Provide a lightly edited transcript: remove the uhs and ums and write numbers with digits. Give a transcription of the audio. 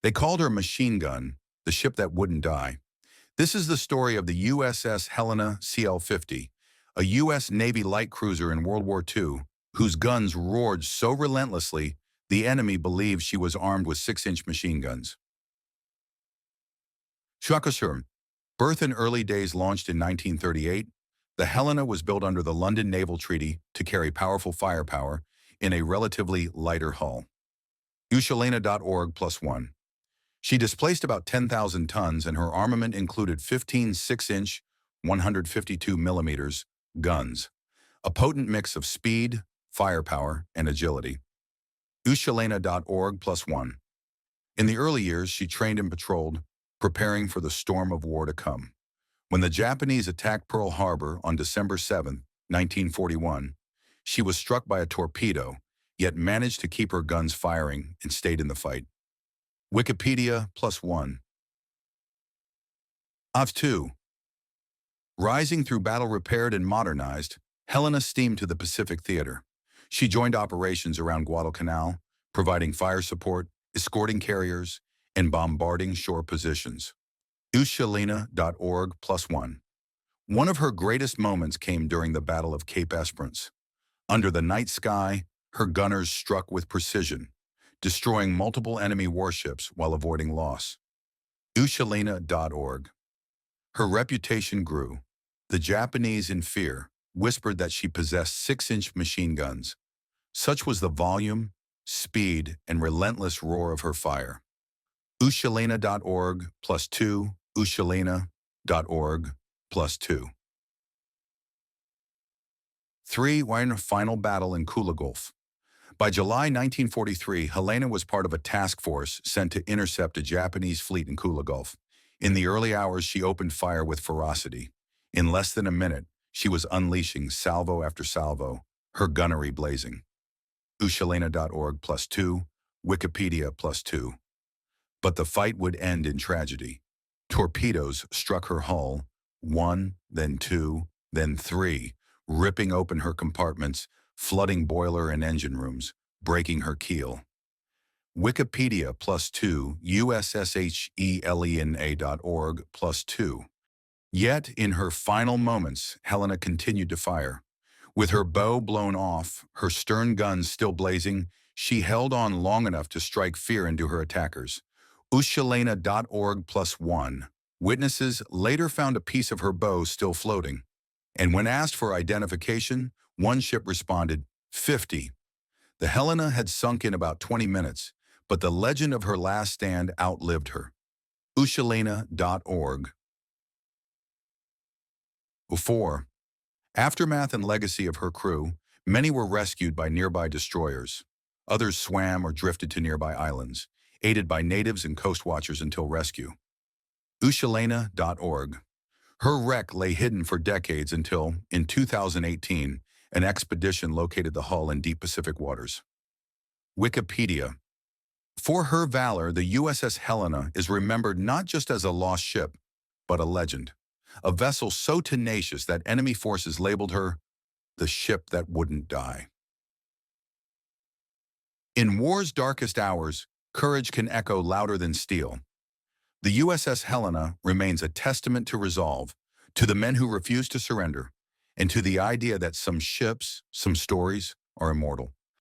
They called her Machine Gun, the ship that wouldn't die. This is the story of the USS Helena CL-50, a U.S. Navy light cruiser in World War II, whose guns roared so relentlessly the enemy believed she was armed with 6-inch machine guns. Shakasur, birth and early days launched in 1938, the Helena was built under the London Naval Treaty to carry powerful firepower in a relatively lighter hull. UShelena.org+1. She displaced about 10,000 tons and her armament included 15 6-inch, 152 millimeters guns, a potent mix of speed, firepower, and agility. UShelena.org+1. In the early years, she trained and patrolled, preparing for the storm of war to come. When the Japanese attacked Pearl Harbor on December 7, 1941, she was struck by a torpedo, yet managed to keep her guns firing and stayed in the fight. Wikipedia+1. Of 2. Rising through battle repaired and modernized, Helena steamed to the Pacific Theater. She joined operations around Guadalcanal, providing fire support, escorting carriers, and bombarding shore positions. UShelena.org+1. One of her greatest moments came during the Battle of Cape Esperance. Under the night sky, her gunners struck with precision, destroying multiple enemy warships while avoiding loss. UShelena.org. Her reputation grew. The Japanese, in fear, whispered that she possessed 6-inch machine guns. Such was the volume, speed, and relentless roar of her fire. UShelena.org+2. UShelena.org+2. 3. Final battle in Kula Gulf. By July 1943, Helena was part of a task force sent to intercept a Japanese fleet in Kula Gulf. In the early hours, she opened fire with ferocity. In less than a minute, she was unleashing salvo after salvo, her gunnery blazing. UShelena.org+2, Wikipedia+2. But the fight would end in tragedy. Torpedoes struck her hull, 1, then 2, then 3, ripping open her compartments, flooding boiler and engine rooms, breaking her keel. Wikipedia+2, USSHELENA.org+2. Yet, in her final moments, Helena continued to fire. With her bow blown off, her stern guns still blazing, she held on long enough to strike fear into her attackers. UShelena.org+1. Witnesses later found a piece of her bow still floating. And when asked for identification, one ship responded, 50. The Helena had sunk in about 20 minutes, but the legend of her last stand outlived her. UShelena.org. 4. Aftermath and legacy of her crew, many were rescued by nearby destroyers. Others swam or drifted to nearby islands, aided by natives and coast watchers until rescue. UShelena.org. Her wreck lay hidden for decades until, in 2018, an expedition located the hull in deep Pacific waters. Wikipedia. For her valor, the USS Helena is remembered not just as a lost ship, but a legend. A vessel so tenacious that enemy forces labeled her the ship that wouldn't die. In war's darkest hours, courage can echo louder than steel. The USS Helena remains a testament to resolve, to the men who refuse to surrender, and to the idea that some ships, some stories, are immortal.